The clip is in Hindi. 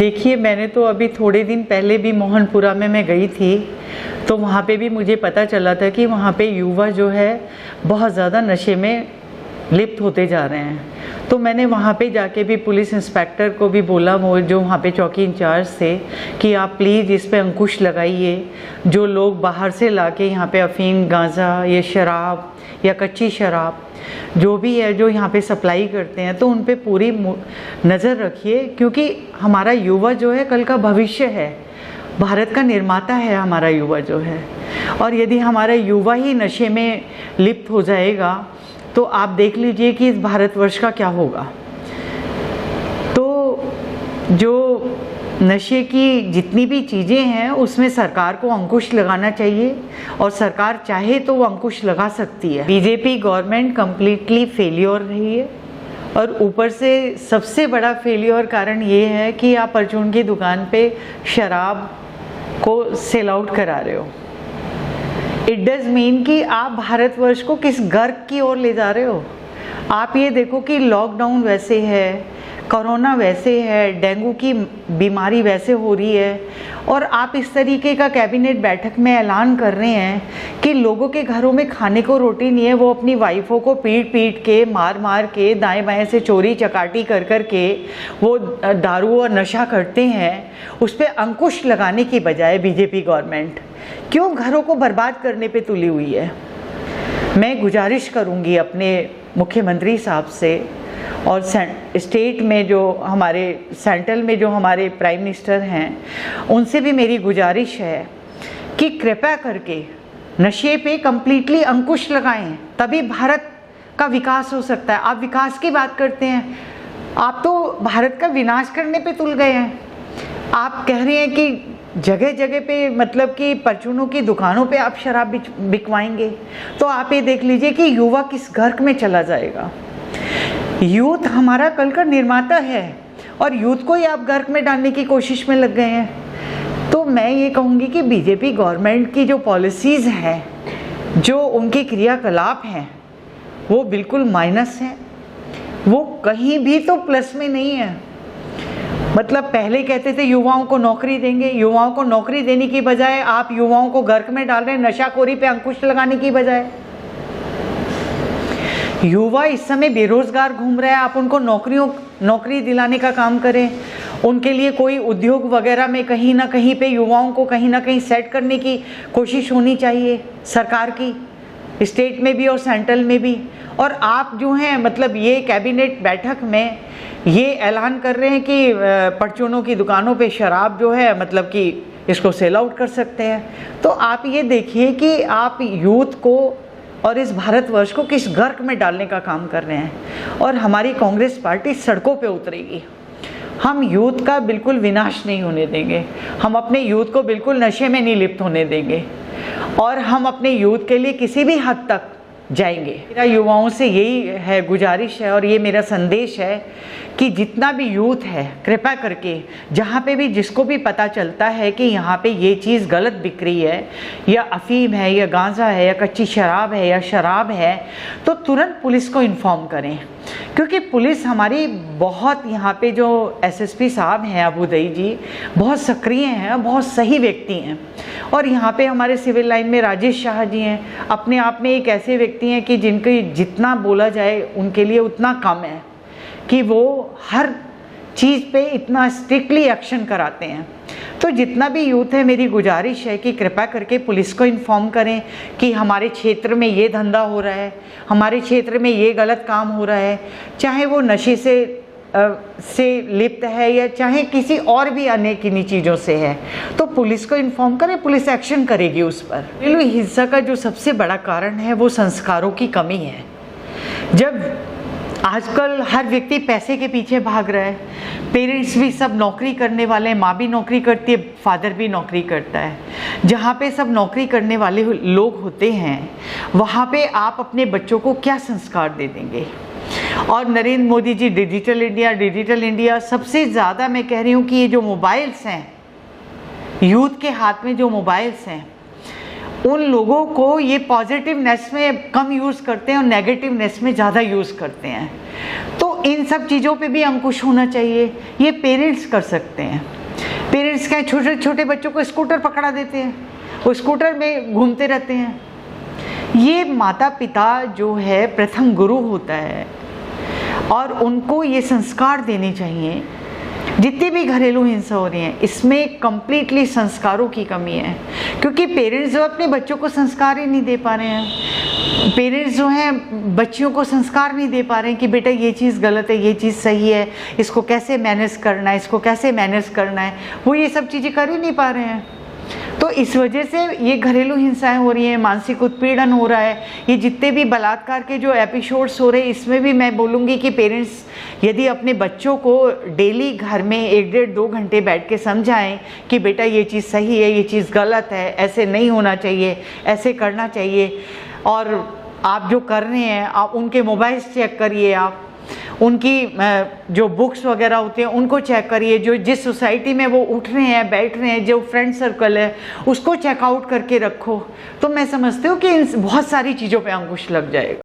देखिए, मैंने तो अभी थोड़े दिन पहले भी मोहनपुरा में मैं गई थी, तो वहाँ पे भी मुझे पता चला था कि वहाँ पे युवा जो है बहुत ज़्यादा नशे में लिप्त होते जा रहे हैं। तो मैंने वहाँ पे जाके भी पुलिस इंस्पेक्टर को भी बोला, वो जो वहाँ पे चौकी इंचार्ज थे, कि आप प्लीज़ इस पे अंकुश लगाइए। जो लोग बाहर से लाके यहाँ पे अफीम, गांजा, ये शराब या कच्ची शराब जो भी है जो यहाँ पे सप्लाई करते हैं, तो उन पे पूरी नज़र रखिए, क्योंकि हमारा युवा जो है कल का भविष्य है, भारत का निर्माता है हमारा युवा जो है। और यदि हमारा युवा ही नशे में लिप्त हो जाएगा तो आप देख लीजिए कि इस भारतवर्ष का क्या होगा। तो जो नशे की जितनी भी चीज़ें हैं उसमें सरकार को अंकुश लगाना चाहिए, और सरकार चाहे तो वो अंकुश लगा सकती है। बीजेपी गवर्नमेंट कम्प्लीटली फेलियर रही है, और ऊपर से सबसे बड़ा फेलियर कारण ये है कि आप परचून की दुकान पे शराब को सेल आउट करा रहे हो। इट डज मीन कि आप भारतवर्ष को किस गर्क की ओर ले जा रहे हो। आप ये देखो कि लॉकडाउन वैसे है, कोरोना वैसे है, डेंगू की बीमारी वैसे हो रही है, और आप इस तरीके का कैबिनेट बैठक में ऐलान कर रहे हैं कि लोगों के घरों में खाने को रोटी नहीं है, वो अपनी वाइफों को पीट पीट के, मार मार के, दाएं बाएं से चोरी चकाटी कर कर के वो दारू और नशा करते हैं। उस पर अंकुश लगाने की बजाय बीजेपी गवर्नमेंट क्यों घरों को बर्बाद करने पे तुली हुई है। मैं गुजारिश करूंगी अपने मुख्यमंत्री साहब से, और स्टेट में जो हमारे, सेंट्रल में जो हमारे प्राइम मिनिस्टर हैं, उनसे भी मेरी गुजारिश है कि कृपया करके नशे पे कम्प्लीटली अंकुश लगाएं, तभी भारत का विकास हो सकता है। आप विकास की बात करते हैं, आप तो भारत का विनाश करने पे तुल गए हैं। आप कह रहे हैं कि जगह जगह पे, मतलब कि परचूनों की दुकानों पे आप शराब बिकवाएंगे, तो आप ये देख लीजिए कि युवा किस गर्क में चला जाएगा। यूथ हमारा कल का निर्माता है, और यूथ को ही आप गर्क में डालने की कोशिश में लग गए हैं। तो मैं ये कहूँगी कि बीजेपी गवर्नमेंट की जो पॉलिसीज़ हैं, जो उनके क्रियाकलाप हैं, वो बिल्कुल माइनस हैं, वो कहीं भी तो प्लस में नहीं है। मतलब पहले कहते थे युवाओं को नौकरी देंगे, युवाओं को नौकरी देने की बजाय आप युवाओं को गर्क में डाल रहे हैं, नशाखोरी पे अंकुश लगाने की बजाय। युवा इस समय बेरोजगार घूम रहा है, आप उनको नौकरी दिलाने का काम करें, उनके लिए कोई उद्योग वगैरह में कहीं ना कहीं पे युवाओं को कहीं ना कहीं सेट करने की कोशिश होनी चाहिए सरकार की, स्टेट में भी और सेंट्रल में भी। और आप जो हैं, मतलब ये कैबिनेट बैठक में ये ऐलान कर रहे हैं कि परचूनों की दुकानों पे शराब जो है, मतलब कि इसको सेल आउट कर सकते हैं। तो आप ये देखिए कि आप यूथ को और इस भारतवर्ष को किस गर्क में डालने का काम कर रहे हैं। और हमारी कांग्रेस पार्टी सड़कों पे उतरेगी। हम यूथ का बिल्कुल विनाश नहीं होने देंगे, हम अपने यूथ को बिल्कुल नशे में नहीं लिप्त होने देंगे, और हम अपने यूथ के लिए किसी भी हद तक जाएंगे। मेरा युवाओं से यही है, गुजारिश है, और ये मेरा संदेश है कि जितना भी यूथ है, कृपया करके जहाँ पे भी, जिसको भी पता चलता है कि यहाँ पे ये चीज़ गलत बिक रही है, या अफीम है, या गांजा है, या कच्ची शराब है, या शराब है, तो तुरंत पुलिस को इन्फॉर्म करें। क्योंकि पुलिस हमारी बहुत, यहाँ पे जो एसएसपी साहब हैं अबुदई जी, बहुत सक्रिय हैं, बहुत सही व्यक्ति हैं। और यहाँ पे हमारे सिविल लाइन में राजेश शाह जी हैं, अपने आप में एक ऐसे व्यक्ति हैं कि जिनके जितना बोला जाए उनके लिए उतना कम है, कि वो हर चीज़ पे इतना स्ट्रिक्टली एक्शन कराते हैं। तो जितना भी यूथ है, मेरी गुजारिश है कि कृपया करके पुलिस को इन्फॉर्म करें कि हमारे क्षेत्र में ये धंधा हो रहा है, हमारे क्षेत्र में ये गलत काम हो रहा है, चाहे वो नशे से लिप्त है या चाहे किसी और भी अन्य किन्हीं चीज़ों से है, तो पुलिस को इन्फॉर्म करें, पुलिस एक्शन करेगी उस पर। हिंसा का जो सबसे बड़ा कारण है वो संस्कारों की कमी है। जब आजकल हर व्यक्ति पैसे के पीछे भाग रहा है, पेरेंट्स भी सब नौकरी करने वाले हैं, माँ भी नौकरी करती है, फादर भी नौकरी करता है। जहाँ पे सब नौकरी करने वाले लोग होते हैं, वहाँ पे आप अपने बच्चों को क्या संस्कार दे देंगे। और नरेंद्र मोदी जी डिजिटल इंडिया, सबसे ज़्यादा मैं कह रही हूँ कि ये जो मोबाइल्स हैं, यूथ के हाथ में जो मोबाइल्स हैं, उन लोगों को ये पॉजिटिवनेस में कम यूज़ करते हैं और नेगेटिवनेस में ज़्यादा यूज़ करते हैं। तो इन सब चीज़ों पे भी अंकुश होना चाहिए। ये पेरेंट्स कर सकते हैं। पेरेंट्स क्या, छोटे छोटे बच्चों को स्कूटर पकड़ा देते हैं, वो स्कूटर में घूमते रहते हैं। ये माता पिता जो है प्रथम गुरु होता है और उनको ये संस्कार देने चाहिए। जितनी भी घरेलू हिंसा हो रही है इसमें कंप्लीटली संस्कारों की कमी है, क्योंकि पेरेंट्स जो अपने बच्चों को संस्कार ही नहीं दे पा रहे हैं। पेरेंट्स जो हैं बच्चियों को संस्कार नहीं दे पा रहे हैं कि बेटा ये चीज़ गलत है, ये चीज़ सही है, इसको कैसे मैनेज करना है, इसको कैसे मैनेज करना है, वो ये सब चीज़ें कर ही नहीं पा रहे हैं। तो इस वजह से ये घरेलू हिंसाएं हो रही हैं, मानसिक उत्पीड़न हो रहा है। ये जितने भी बलात्कार के जो एपिसोड्स हो रहे हैं इसमें भी मैं बोलूँगी कि पेरेंट्स यदि अपने बच्चों को डेली घर में 1-1.5-2 घंटे बैठ के समझाएं कि बेटा ये चीज़ सही है, ये चीज़ गलत है, ऐसे नहीं होना चाहिए, ऐसे करना चाहिए, और आप जो कर रहे हैं आप उनके मोबाइल्स चेक करिए, आप उनकी जो बुक्स वगैरह होते हैं उनको चेक करिए, जो जिस सोसाइटी में वो उठ रहे हैं बैठ रहे हैं, जो फ्रेंड सर्कल है उसको चेकआउट करके रखो। तो मैं समझती हूँ कि इन बहुत सारी चीज़ों पे अंकुश लग जाएगा।